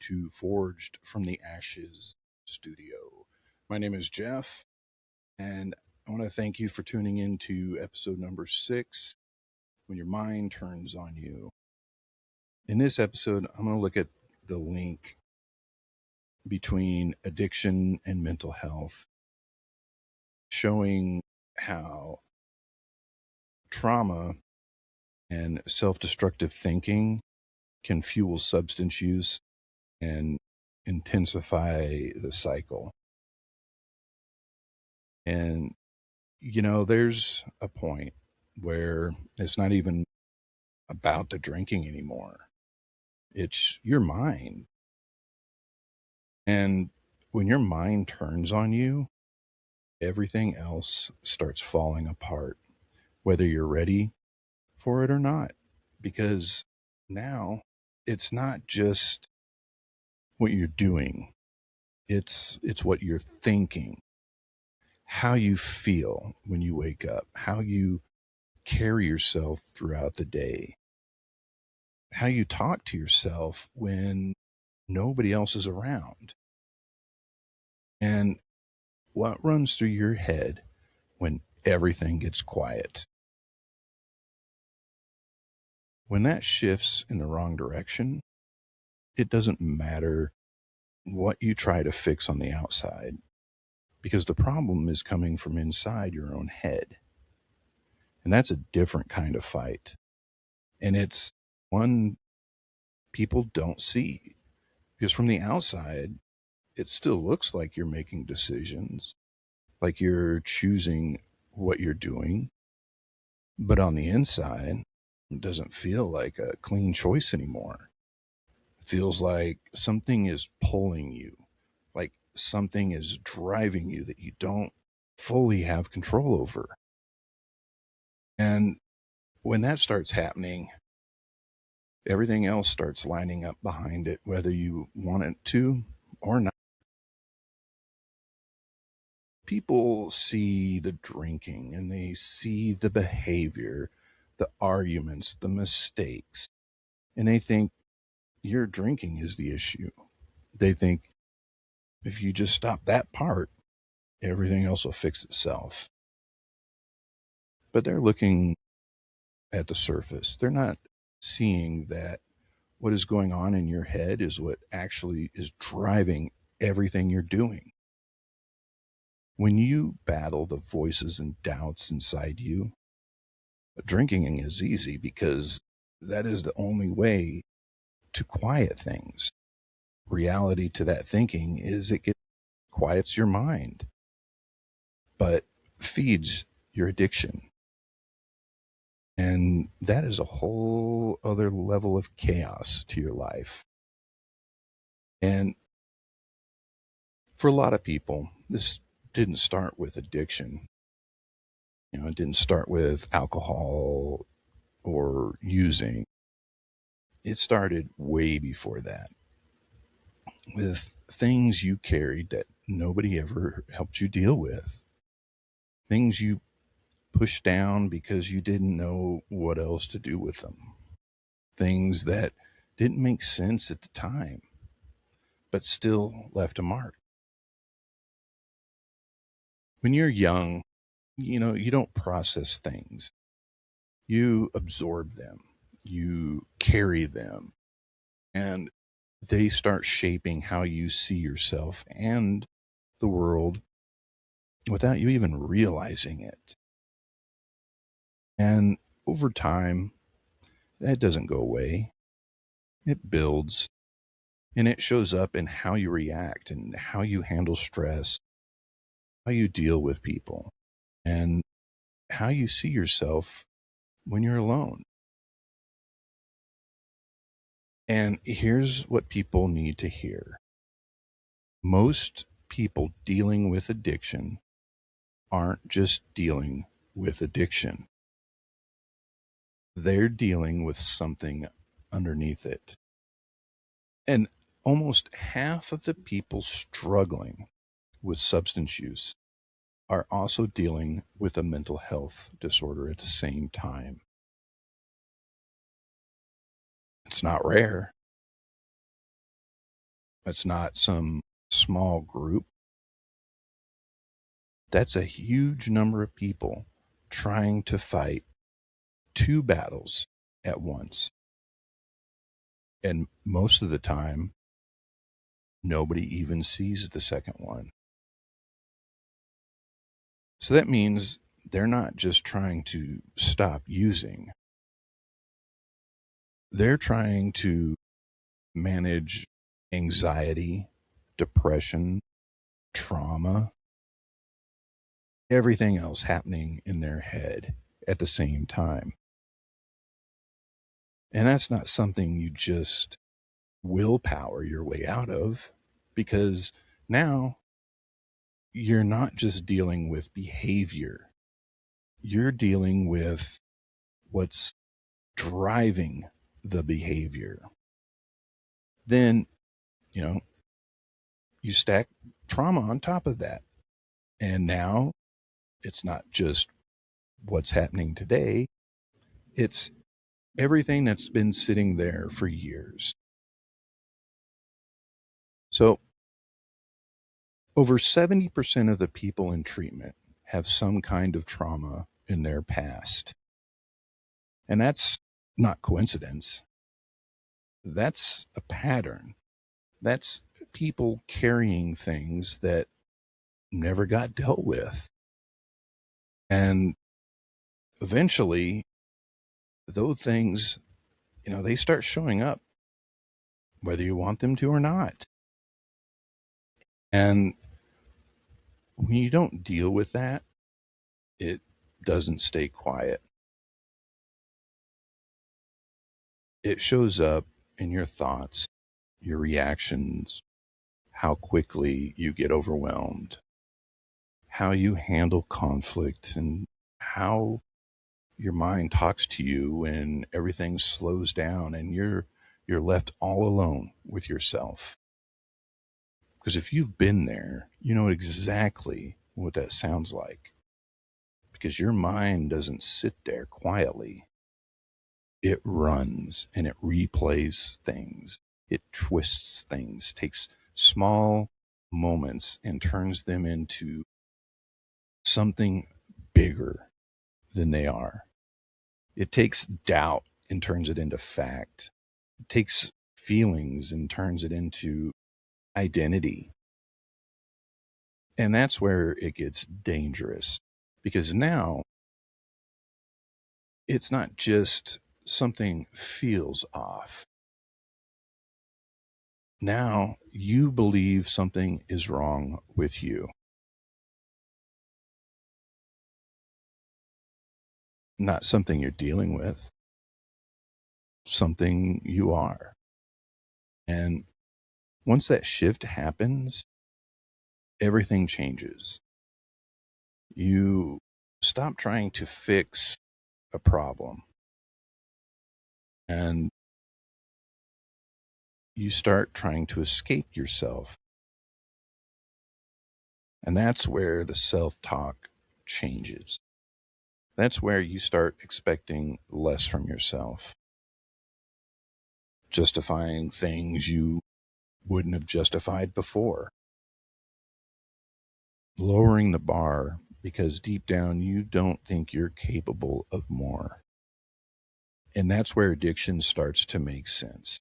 to Forged from the Ashes studio. My name is Jeff, and I want to thank you for tuning in to episode number 6, When Your Mind Turns on You. In this episode, I'm going to look at the link between addiction and mental health, showing how trauma and self destructive thinking can fuel substance use and intensify the cycle. And, there's a point where it's not even about the drinking anymore, it's your mind. And when your mind turns on you, everything else starts falling apart, whether you're ready for it or not. Because now it's not just what you're doing, it's what you're thinking, how you feel when you wake up, how you carry yourself throughout the day, how you talk to yourself when nobody else is around, and what runs through your head when everything gets quiet. When that shifts in the wrong direction, it doesn't matter what you try to fix on the outside, because the problem is coming from inside your own head. And that's a different kind of fight. And it's one people don't see, because from the outside, it still looks like you're making decisions, like you're choosing what you're doing. But on the inside, it doesn't feel like a clean choice anymore. It feels like something is pulling you, like something is driving you that you don't fully have control over. And when that starts happening, everything else starts lining up behind it, whether you want it to or not. People see the drinking and they see the behavior, the arguments, the mistakes, and they think your drinking is the issue. They think if you just stop that part, everything else will fix itself. But they're looking at the surface. They're not seeing that what is going on in your head is what actually is driving everything you're doing. When you battle the voices and doubts inside you, drinking is easy because that is the only way to quiet things. Reality to that thinking is quiets your mind, but feeds your addiction. And that is a whole other level of chaos to your life. And for a lot of people, this didn't start with addiction. It didn't start with alcohol or using. It started way before that, with things you carried that nobody ever helped you deal with, things you pushed down because you didn't know what else to do with them, things that didn't make sense at the time, but still left a mark. When you're young, you don't process things, you absorb them, you carry them, and they start shaping how you see yourself and the world without you even realizing it. And over time, that doesn't go away. It builds, and it shows up in how you react and how you handle stress, how you deal with people, and how you see yourself when you're alone. And here's what people need to hear: most people dealing with addiction aren't just dealing with addiction, they're dealing with something underneath it. And almost half of the people struggling with substance use are also dealing with a mental health disorder at the same time. It's not rare. It's not some small group. That's a huge number of people trying to fight two battles at once. And most of the time, nobody even sees the second one. So that means they're not just trying to stop using, they're trying to manage anxiety, depression, trauma, everything else happening in their head at the same time. And that's not something you just willpower your way out of, because now you're not just dealing with behavior, you're dealing with what's driving the behavior. Then, you know, you stack trauma on top of that. And now it's not just what's happening today, it's everything that's been sitting there for years. So, over 70% of the people in treatment have some kind of trauma in their past. And that's not coincidence. That's a pattern. That's people carrying things that never got dealt with. And eventually, those things, they start showing up, whether you want them to or not. And when you don't deal with that, it doesn't stay quiet. It shows up in your thoughts, your reactions, how quickly you get overwhelmed, how you handle conflict, and how your mind talks to you when everything slows down and you're left all alone with yourself. Because if you've been there, you know exactly what that sounds like. Because your mind doesn't sit there quietly. It runs and it replays things. It twists things, takes small moments and turns them into something bigger than they are. It takes doubt and turns it into fact. It takes feelings and turns it into identity. And that's where it gets dangerous, because now it's not just something feels off. Now you believe something is wrong with you, not something you're dealing with, something you are. And once that shift happens, everything changes. You stop trying to fix a problem and you start trying to escape yourself. And that's where the self talk changes. That's where you start expecting less from yourself, justifying things you wouldn't have justified before, lowering the bar because deep down you don't think you're capable of more. And that's where addiction starts to make sense.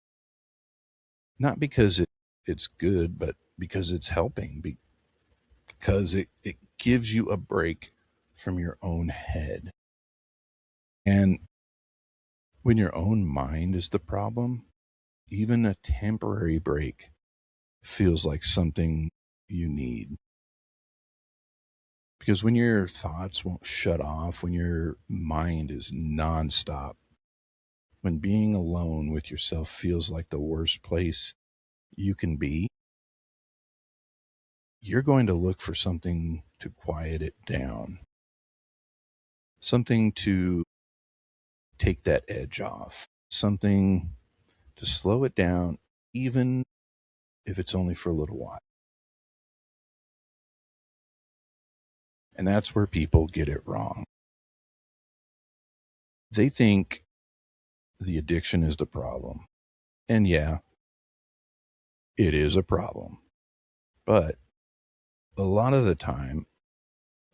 Not because it's good, but because it's helping, because it gives you a break from your own head. And when your own mind is the problem, even a temporary break feels like something you need. Because when your thoughts won't shut off, when your mind is nonstop, when being alone with yourself feels like the worst place you can be, you're going to look for something to quiet it down, something to take that edge off, something to slow it down, even if it's only for a little while. And that's where people get it wrong. They think the addiction is the problem. And yeah, it is a problem. But a lot of the time,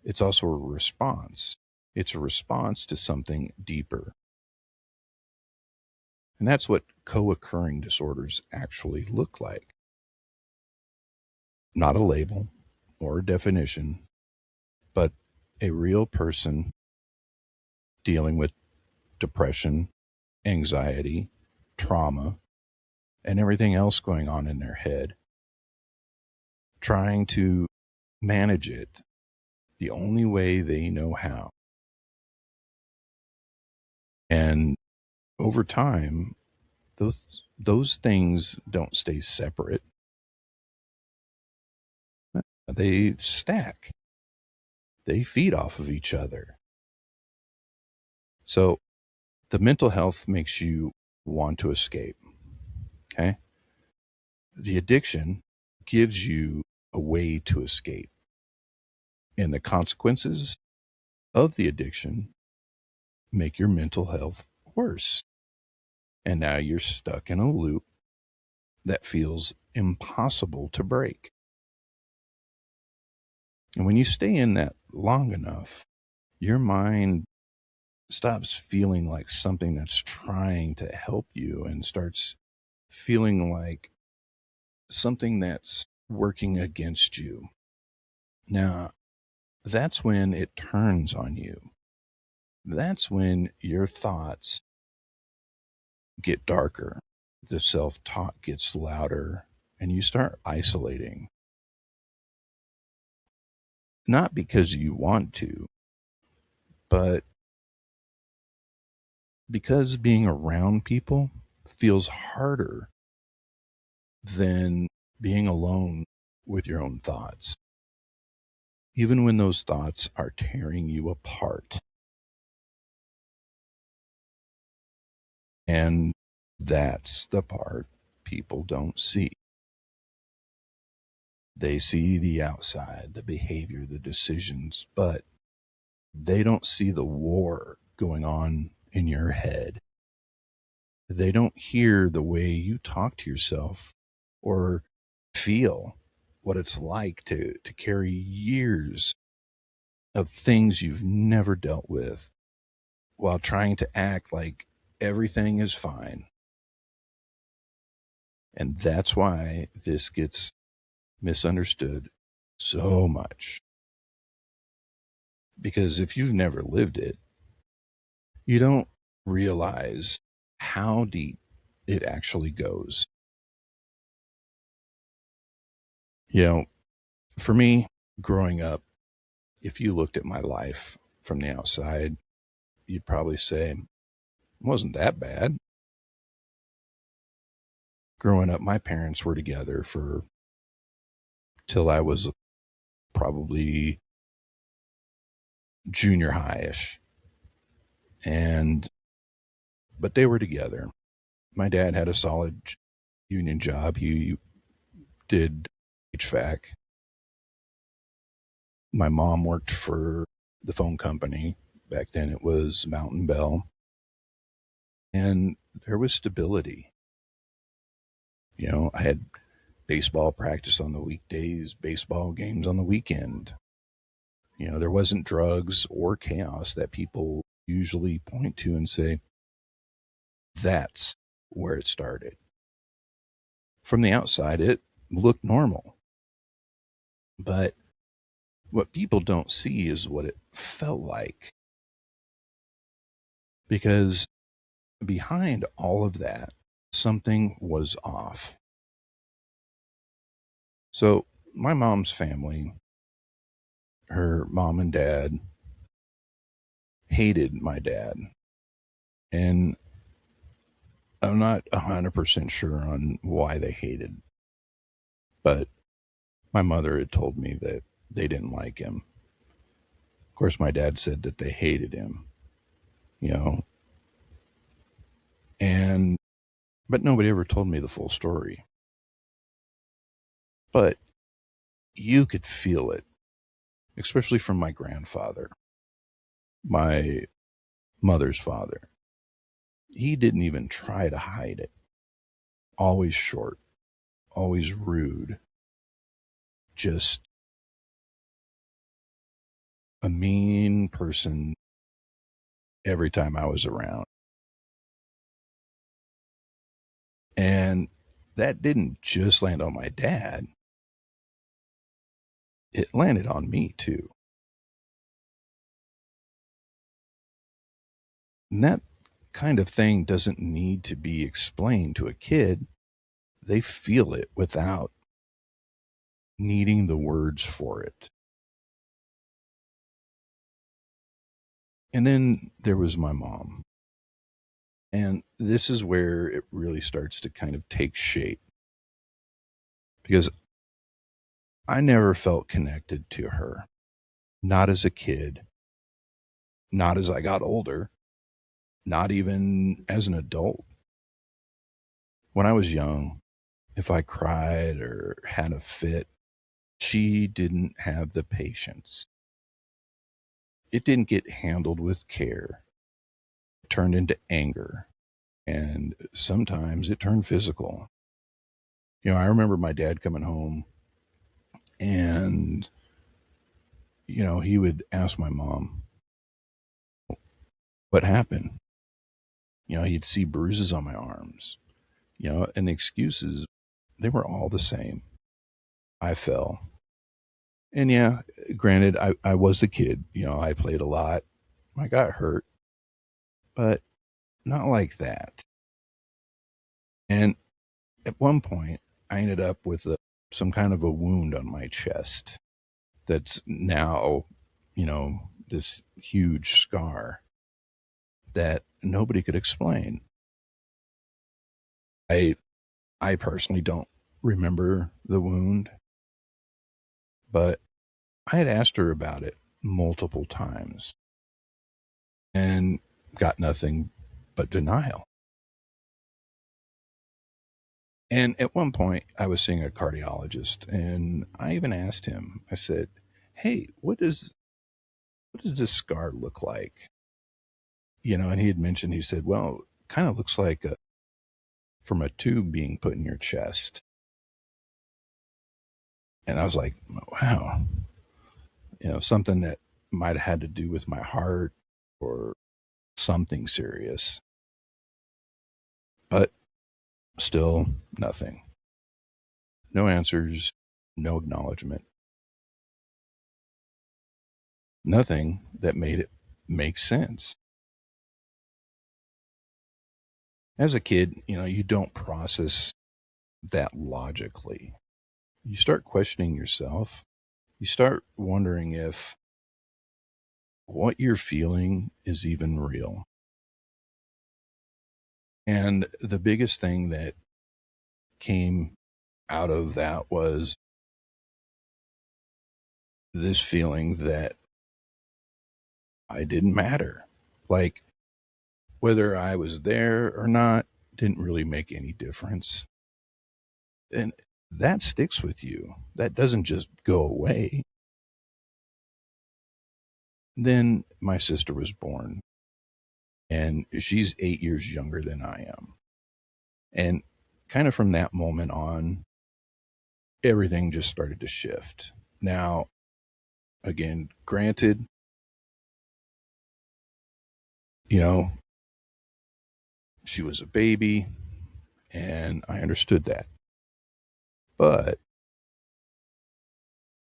it's also a response. It's a response to something deeper. And that's what co occurring disorders actually look like. Not a label or a definition, but a real person dealing with depression, anxiety, trauma, and everything else going on in their head, trying to manage it the only way they know how. And over time, those things don't stay separate. They stack. They feed off of each other. So the mental health makes you want to escape. Okay. The addiction gives you a way to escape. And the consequences of the addiction make your mental health worse. And now you're stuck in a loop that feels impossible to break. And when you stay in that long enough, your mind stops feeling like something that's trying to help you and starts feeling like something that's working against you. Now, that's when it turns on you. That's when your thoughts get darker, the self talk gets louder, and you start isolating. Not because you want to, but because being around people feels harder than being alone with your own thoughts, even when those thoughts are tearing you apart. And that's the part people don't see. They see the outside, the behavior, the decisions, but they don't see the war going on in your head. They don't hear the way you talk to yourself or feel what it's like to carry years of things you've never dealt with while trying to act like everything is fine. And that's why this gets misunderstood so much. Because if you've never lived it, you don't realize how deep it actually goes. You know, for me, growing up, if you looked at my life from the outside, you'd probably say, it wasn't that bad. Growing up, my parents were together for till I was probably junior high ish. And, but they were together. My dad had a solid union job. He did HVAC. My mom worked for the phone company. Back then it was Mountain Bell. And there was stability. You know, I had baseball practice on the weekdays, baseball games on the weekend. You know, there wasn't drugs or chaos that people usually point to and say, that's where it started. From the outside, it looked normal. But what people don't see is what it felt like. Because behind all of that, something was off. So, my mom's family, her mom and dad, hated my dad. And I'm not 100% sure on why they hated, but my mother had told me that they didn't like him. Of course, my dad said that they hated him, you know, and, but nobody ever told me the full story. But you could feel it, especially from my grandfather, my mother's father. He didn't even try to hide it. Always short, always rude, just a mean person every time I was around. And that didn't just land on my dad, it landed on me too. And that kind of thing doesn't need to be explained to a kid. They feel it without needing the words for it. And then there was my mom. And this is where it really starts to kind of take shape because I never felt connected to her, not as a kid, not as I got older, not even as an adult. When I was young, if I cried or had a fit, she didn't have the patience. It didn't get handled with care. It turned into anger. And sometimes it turned physical. I remember my dad coming home and, he would ask my mom, what happened? He'd see bruises on my arms, and the excuses, they were all the same. I fell. And yeah, granted, I was a kid, I played a lot. I got hurt, but not like that. And at one point, I ended up with some kind of a wound on my chest that's now, this huge scar that nobody could explain. I I personally don't remember the wound, but I had asked her about it multiple times and got nothing but denial. And at one point, I was seeing a cardiologist, and I even asked him. I said, "Hey, what does this scar look like?" And he had mentioned. He said, "Well, kind of looks like from a tube being put in your chest." And I was like, "Wow, something that might have had to do with my heart or something serious." But still, nothing. No answers, no acknowledgement, nothing that made it make sense. As a kid, you don't process that logically. You start questioning yourself. You start wondering if what you're feeling is even real. And the biggest thing that came out of that was this feeling that I didn't matter. Like, whether I was there or not didn't really make any difference. And that sticks with you. That doesn't just go away. Then my sister was born, and she's 8 years younger than I am. And kind of from that moment on, everything just started to shift. Now, again, granted, you know, she was a baby, and I understood that. But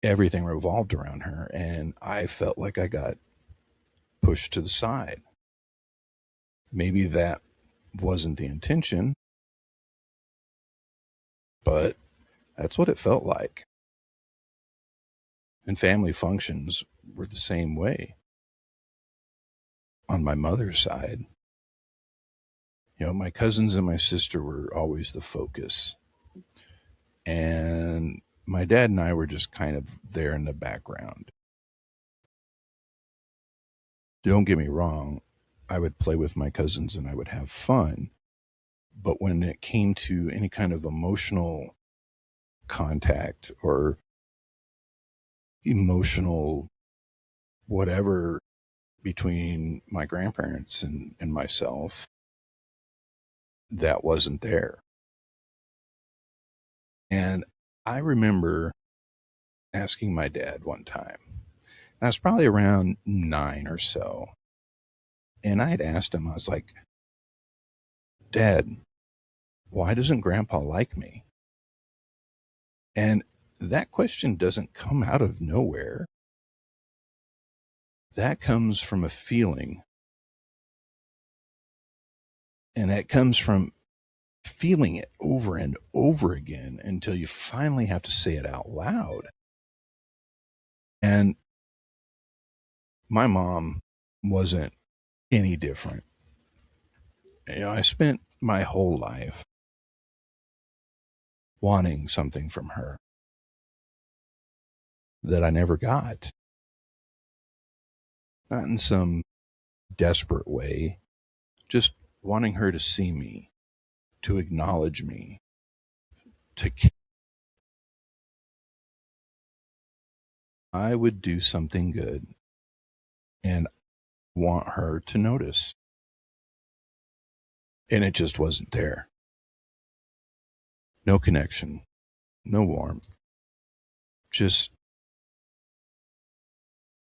everything revolved around her, and I felt like I got pushed to the side. Maybe that wasn't the intention, but that's what it felt like. And family functions were the same way. On my mother's side, my cousins and my sister were always the focus. And my dad and I were just kind of there in the background. Don't get me wrong, I would play with my cousins and I would have fun. But when it came to any kind of emotional contact or emotional whatever between my grandparents and myself, that wasn't there. And I remember asking my dad one time, I was probably around 9 or so, and I had asked him, I was like, Dad, why doesn't grandpa like me? And that question doesn't come out of nowhere. That comes from a feeling, and that comes from feeling it over and over again until you finally have to say it out loud. And my mom wasn't any different. I spent my whole life wanting something from her that I never got. Not in some desperate way, just wanting her to see me, to acknowledge me, to I would do something good and want her to notice. And it just wasn't there. No connection, no warmth, just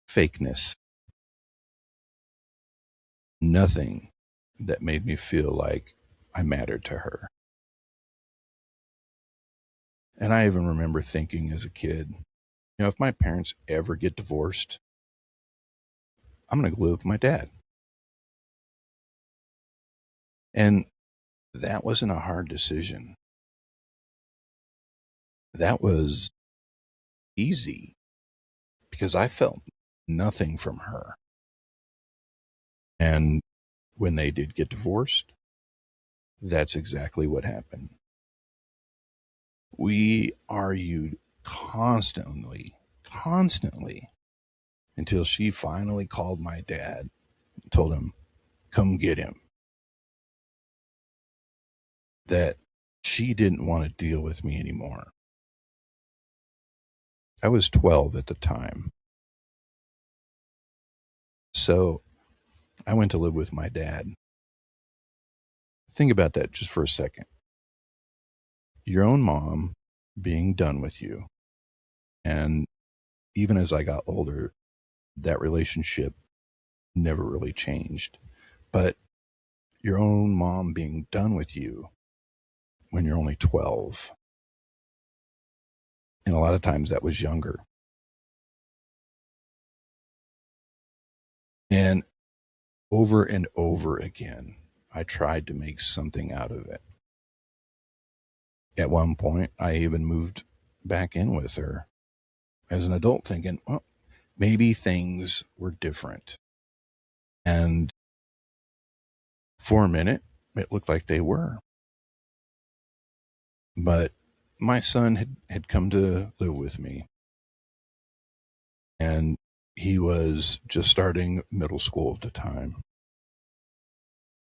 fakeness. Nothing that made me feel like I mattered to her. And I even remember thinking as a kid, if my parents ever get divorced, I'm going to live with my dad. And that wasn't a hard decision. That was easy because I felt nothing from her. And when they did get divorced, that's exactly what happened. We argued constantly until she finally called my dad and told him, come get him. That she didn't want to deal with me anymore. I was 12 at the time. So I went to live with my dad. Think about that just for a second. Your own mom being done with you. And even as I got older, that relationship never really changed. But your own mom being done with you when you're only 12. And a lot of times that was younger. And over again, I tried to make something out of it. At one point, I even moved back in with her as an adult, thinking, well, maybe things were different. And for a minute, it looked like they were. But my son had come to live with me, and he was just starting middle school at the time.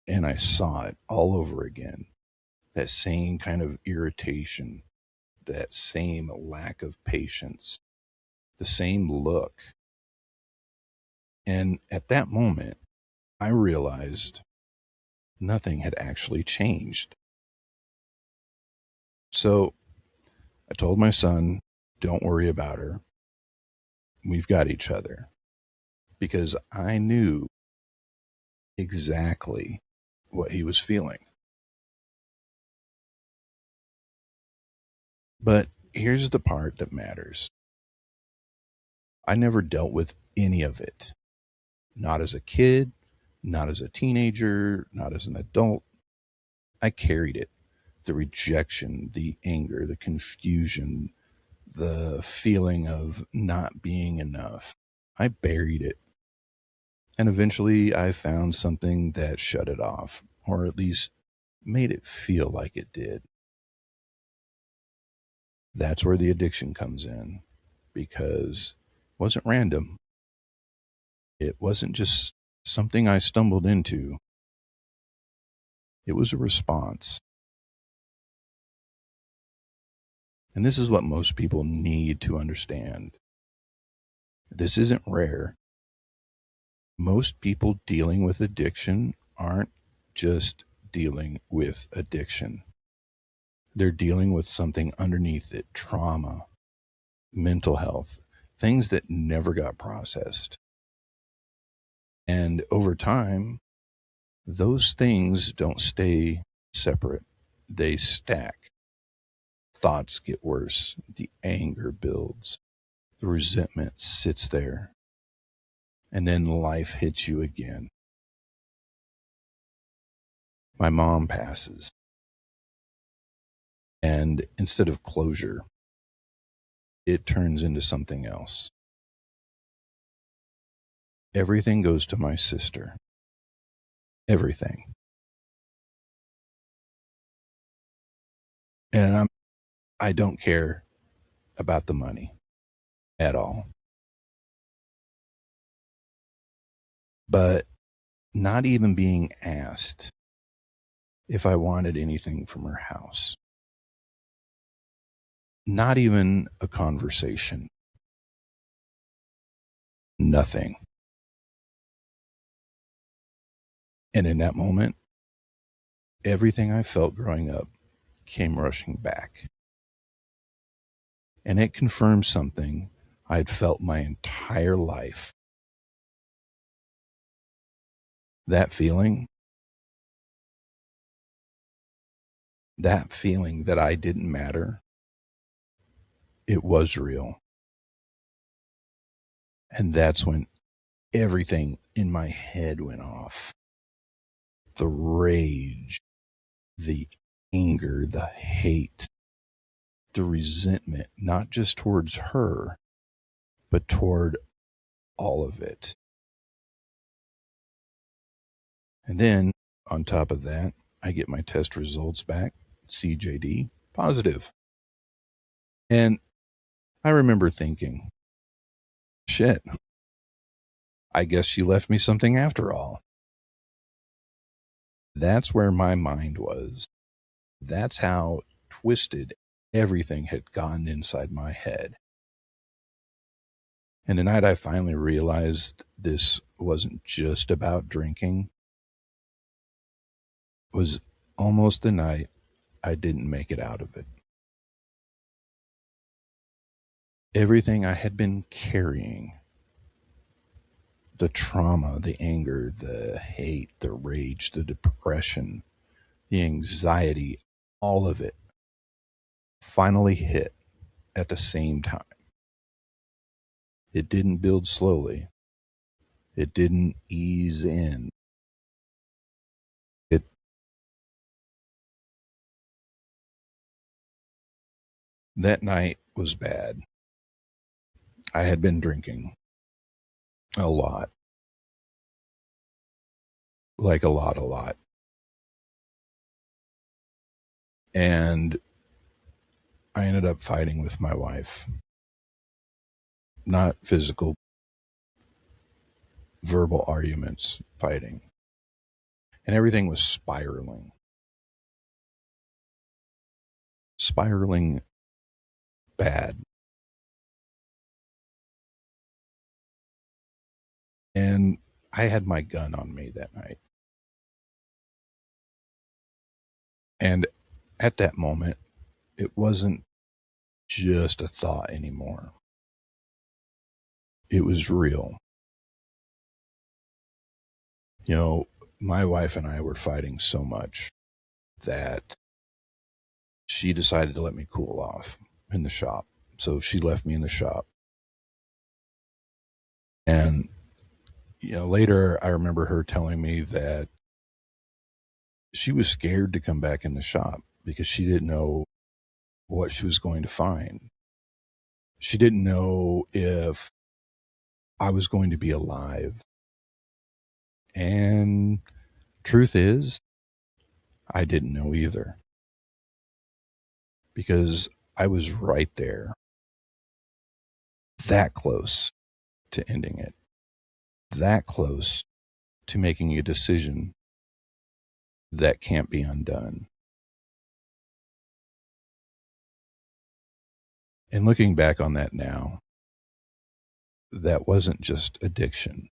And I saw it all over again, that same kind of irritation, that same lack of patience, the same look. And at that moment, I realized nothing had actually changed. So I told my son, don't worry about her. We've got each other. Because I knew exactly what he was feeling. But here's the part that matters. I never dealt with any of it. Not as a kid, not as a teenager, not as an adult. I carried it. The rejection, the anger, the confusion, the feeling of not being enough. I buried it. And eventually I found something that shut it off, or at least made it feel like it did. That's where the addiction comes in, because it wasn't random. It wasn't just something I stumbled into. It was a response. And this is what most people need to understand. This isn't rare. Most people dealing with addiction aren't just dealing with addiction. They're dealing with something underneath it, trauma, mental health, things that never got processed. And over time, those things don't stay separate, they stack. Thoughts get worse, the anger builds, the resentment sits there, and then life hits you again. My mom passes, and instead of closure, it turns into something else. Everything goes to my sister. Everything. And I don't care about the money at all. But not even being asked if I wanted anything from her house. Not even a conversation. Nothing. And in that moment, everything I felt growing up came rushing back. And it confirmed something I had felt my entire life. That feeling, that I didn't matter, it was real. And that's when everything in my head went off. The rage, the anger, the hate, the resentment, not just towards her, but toward all of it. And then on top of that, I get my test results back, CJD, positive. And I remember thinking, shit, I guess she left me something after all. That's where my mind was. That's how twisted everything had gone inside my head. And the night I finally realized this wasn't just about drinking was almost the night I didn't make it out of it. Everything I had been carrying, the trauma, the anger, the hate, the rage, the depression, the anxiety, all of it finally hit at the same time. It didn't build slowly. It didn't ease in. It That night was bad. I had been drinking a lot. Like a lot. And I ended up fighting with my wife. Not physical, verbal arguments, fighting. And everything was spiraling. Spiraling bad. And I had my gun on me that night. And at that moment, it wasn't just a thought anymore. It was real. You know, my wife and I were fighting so much that she decided to let me cool off in the shop. So she left me in the shop. And, later I remember her telling me that she was scared to come back in the shop because she didn't know what she was going to find. She didn't know if I was going to be alive. And truth is, I didn't know either because I was right there, that close to ending it, that close to making a decision that can't be undone. And looking back on that now, that wasn't just addiction.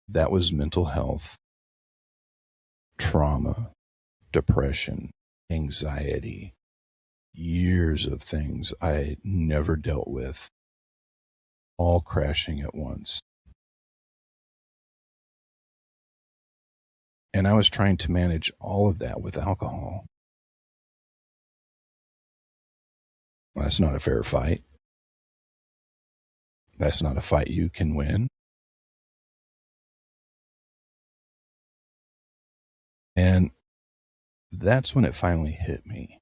That was mental health, trauma, depression, anxiety, years of things I never dealt with, all crashing at once. And I was trying to manage all of that with alcohol. Well, that's not a fair fight. That's not a fight you can win. And that's when it finally hit me.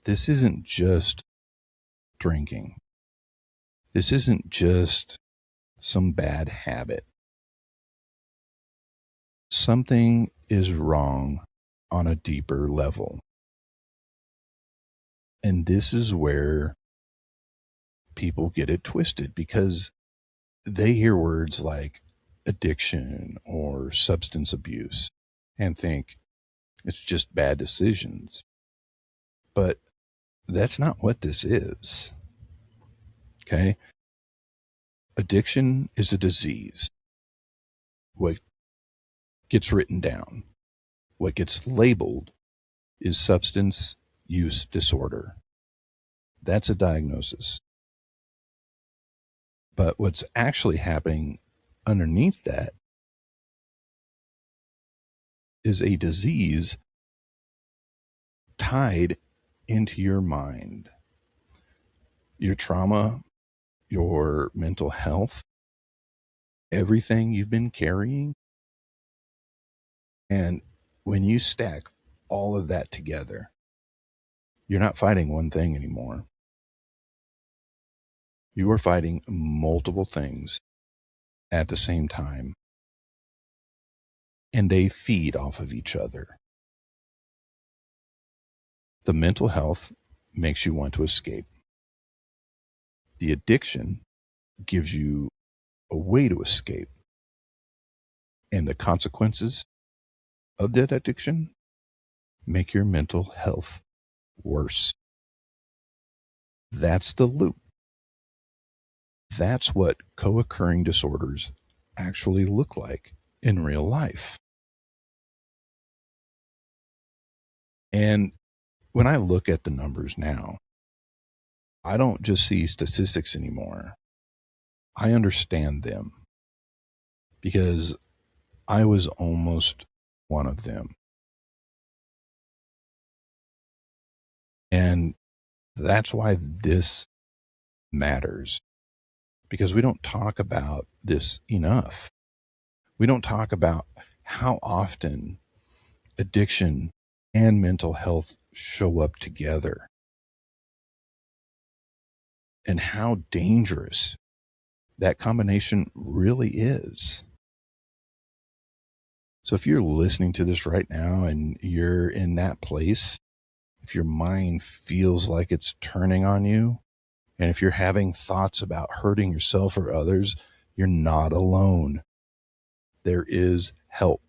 This isn't just drinking. This isn't just some bad habit. Something is wrong on a deeper level. And this is where people get it twisted because they hear words like addiction or substance abuse and think it's just bad decisions. But that's not what this is. Okay. Addiction is a disease. What gets written down, what gets labeled is substance use disorder. That's a diagnosis. But what's actually happening underneath that is a disease tied into your mind, your trauma, your mental health, everything you've been carrying. And when you stack all of that together, you're not fighting one thing anymore. You are fighting multiple things at the same time, and they feed off of each other. The mental health makes you want to escape. The addiction gives you a way to escape. And the consequences of that addiction make your mental health worse. That's the loop. That's what co-occurring disorders actually look like in real life. And when I look at the numbers now, I don't just see statistics anymore. I understand them because I was almost one of them. And that's why this matters, because we don't talk about this enough. We don't talk about how often addiction and mental health show up together and how dangerous that combination really is. So if you're listening to this right now and you're in that place, if your mind feels like it's turning on you, and if you're having thoughts about hurting yourself or others, you're not alone. There is help.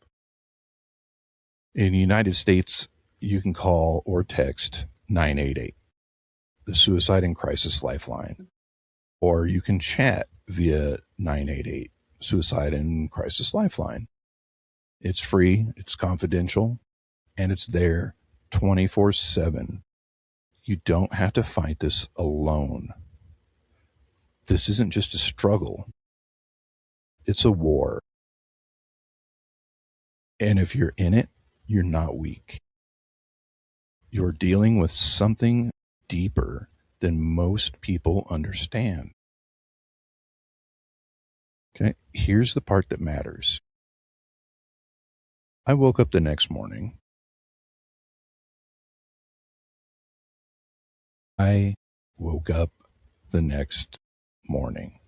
In the United States, you can call or text 988, the Suicide and Crisis Lifeline, or you can chat via 988, Suicide and Crisis Lifeline. It's free, it's confidential, and it's there 24/7. You don't have to fight this alone. This isn't just a struggle, it's a war. And if you're in it, you're not weak. You're dealing with something deeper than most people understand. Okay, here's the part that matters. I woke up the next morning. I woke up the next morning.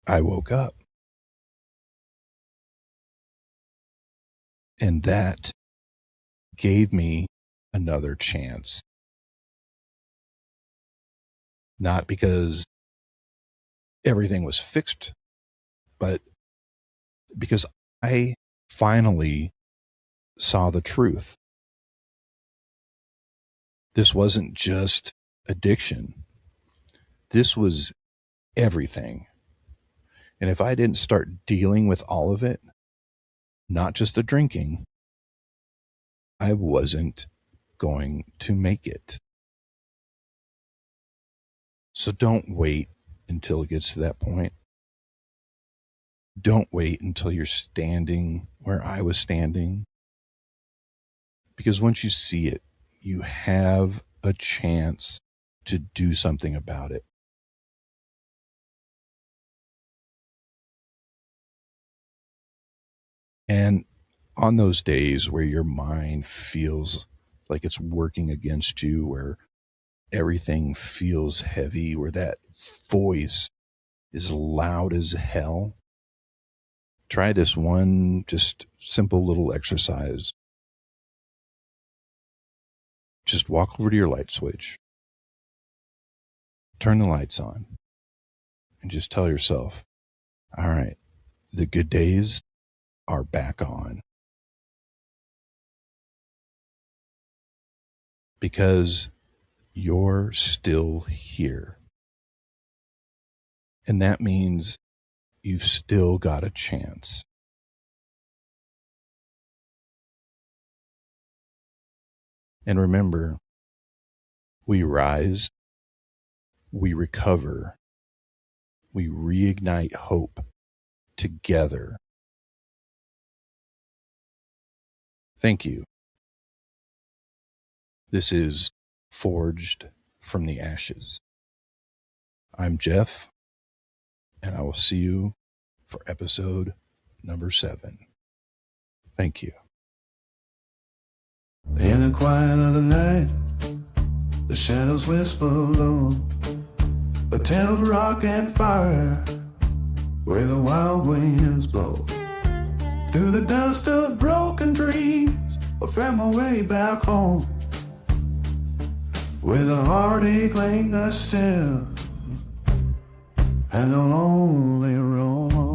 I woke up. And that gave me another chance. Not because everything was fixed, but because I finally saw the truth. This wasn't just addiction. This was everything. And if I didn't start dealing with all of it, not just the drinking, I wasn't going to make it. So don't wait until it gets to that point. Don't wait until you're standing where I was standing. Because once you see it, you have a chance to do something about it. And on those days where your mind feels like it's working against you, where everything feels heavy, where that voice is loud as hell, try this one just simple little exercise. Just walk over to your light switch, turn the lights on, and just tell yourself, all right, the good days are back on. Because you're still here. And that means you've still got a chance. And remember, we rise, we recover, we reignite hope together. Thank you. This is Forged from the Ashes. I'm Jeff, and I will see you for episode number 7. Thank you. In the quiet of the night, the shadows whisper low, a tale of rock and fire, where the wild winds blow. Through the dust of broken dreams, I found my way back home, with a heartache lingers still, and a lonely road.